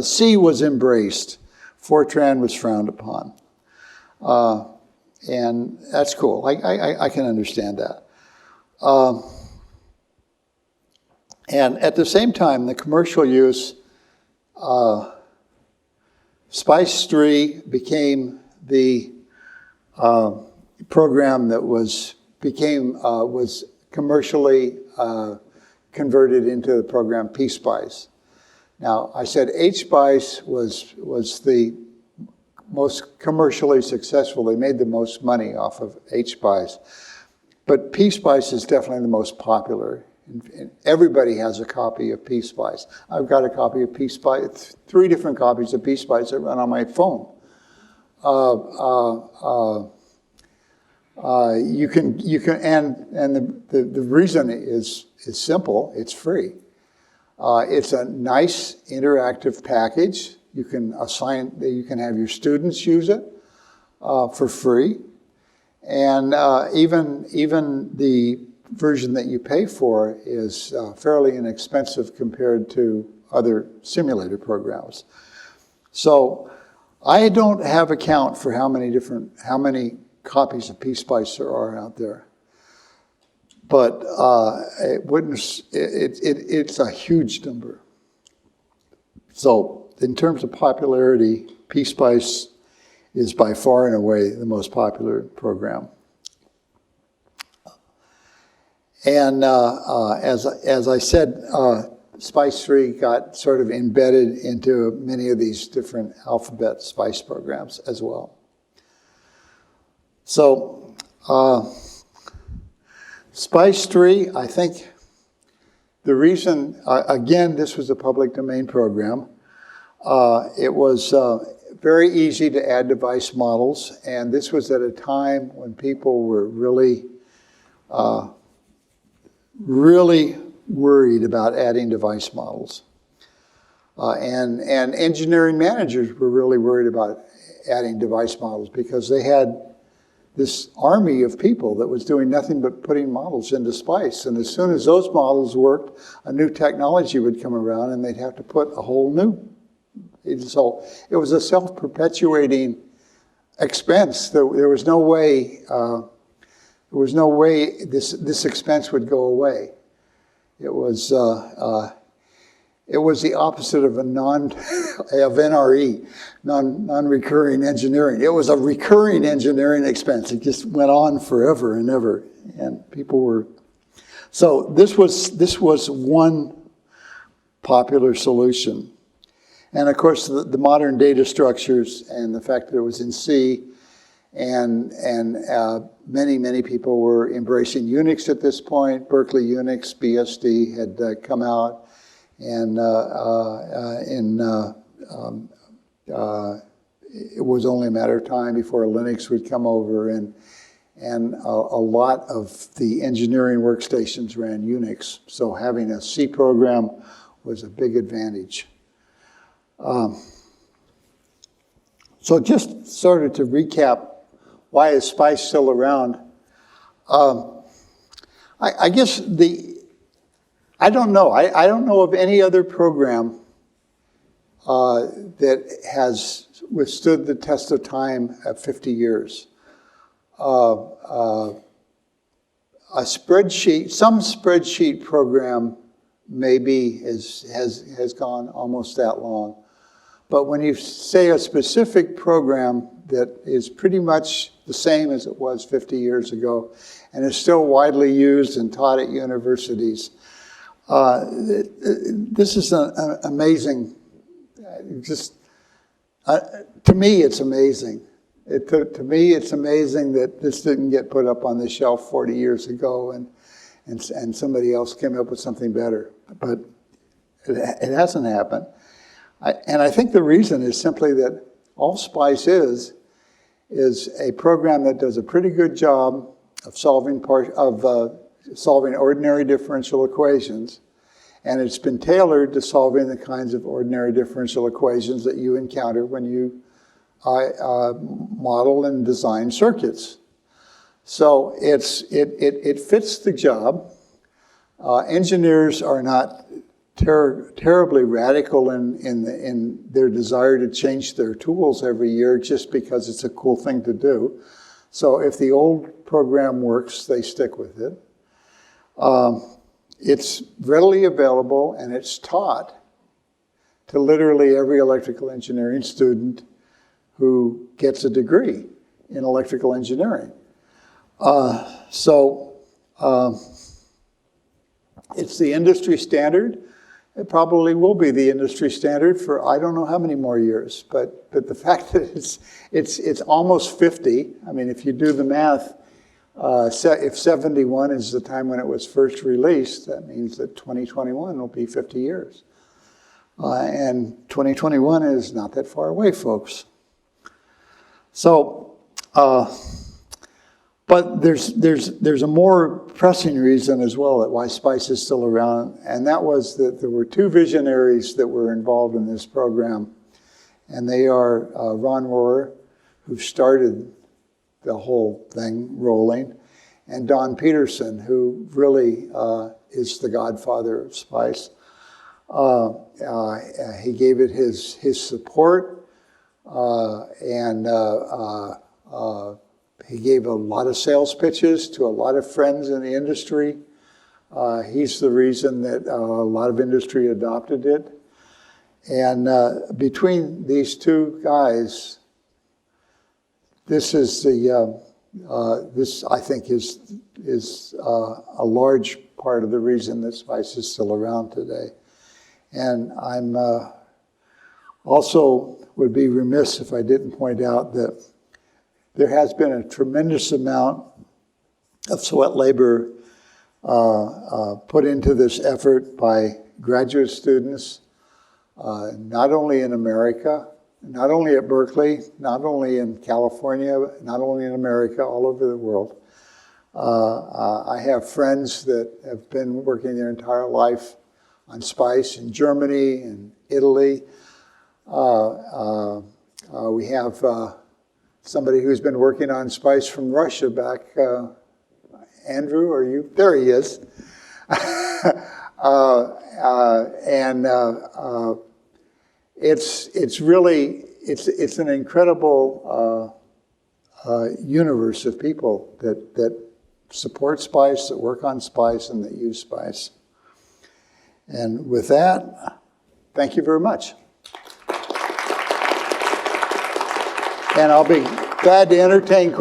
C was embraced. Fortran was frowned upon. And that's cool. I can understand that. And at the same time, the commercial use, SPICE3 became the program that was commercially converted into the program PSPICE. Now, I said HSPICE was the most commercially successful. They made the most money off of HSPICE. But PSPICE is definitely the most popular. And everybody has a copy of PSPICE. I've got a copy of PSPICE, 3 different copies of PSPICE that run on my phone. You can, and the reason is simple. It's free. It's a nice interactive package. You can have your students use it for free, and even the version that you pay for is fairly inexpensive compared to other simulator programs. So I don't have a count for how many copies of PSPICE there are out there, but it's a huge number. So in terms of popularity, PSPICE is by far and away the most popular program. And as I said, SPICE3 got sort of embedded into many of these different alphabet SPICE programs as well. So SPICE3, I think the reason, again, this was a public domain program. It was very easy to add device models, and this was at a time when people were really worried about adding device models. And engineering managers were really worried about adding device models because they had this army of people that was doing nothing but putting models into SPICE. And as soon as those models worked, a new technology would come around and they'd have to put a whole new. So it was a self-perpetuating expense. There was no way this expense would go away. It was the opposite of NRE, non-recurring engineering. It was a recurring engineering expense. It just went on forever and ever, and people were. So this was one popular solution, and of course the modern data structures and the fact that it was in C. And many people were embracing Unix at this point. Berkeley Unix, BSD had come out, and it was only a matter of time before Linux would come over, and a lot of the engineering workstations ran Unix. So having a C program was a big advantage. So just sort of to recap, why is SPICE still around? I guess I don't know. I don't know of any other program that has withstood the test of time at 50 years. A spreadsheet, some spreadsheet program maybe has gone almost that long. But when you say a specific program that is pretty much the same as it was 50 years ago and is still widely used and taught at universities, this is an amazing, to me it's amazing. To me it's amazing that this didn't get put up on the shelf 40 years ago and somebody else came up with something better. But it hasn't happened. And I think the reason is simply that all SPICE is a program that does a pretty good job of solving ordinary differential equations, and it's been tailored to solving the kinds of ordinary differential equations that you encounter when you model and design circuits. So it fits the job. Engineers are not terribly radical in their desire to change their tools every year just because it's a cool thing to do. So if the old program works, they stick with it. It's readily available, and it's taught to literally every electrical engineering student who gets a degree in electrical engineering. It's the industry standard. It probably will be the industry standard for I don't know how many more years, but the fact that it's almost 50, I mean, if you do the math, if 71 is the time when it was first released, that means that 2021 will be 50 years. And 2021 is not that far away, folks. So, but there's a more pressing reason as well that why SPICE is still around, and that was that there were two visionaries that were involved in this program, and they are Ron Rohrer, who started the whole thing rolling, and Don Pederson, who really is the godfather of SPICE. He gave it his support, and he gave a lot of sales pitches to a lot of friends in the industry. He's the reason that a lot of industry adopted it. And between these two guys, this is this I think is a large part of the reason that SPICE is still around today. And I'm also would be remiss if I didn't point out that there has been a tremendous amount of sweat labor put into this effort by graduate students, not only in America, not only at Berkeley, not only in California, not only in America, all over the world. I have friends that have been working their entire life on SPICE in Germany and Italy. We have somebody who's been working on SPICE from Russia back. Andrew, are you? There he is. It's really an incredible universe of people that support SPICE, that work on SPICE, and that use SPICE. And with that, thank you very much. And I'll be glad to entertain questions.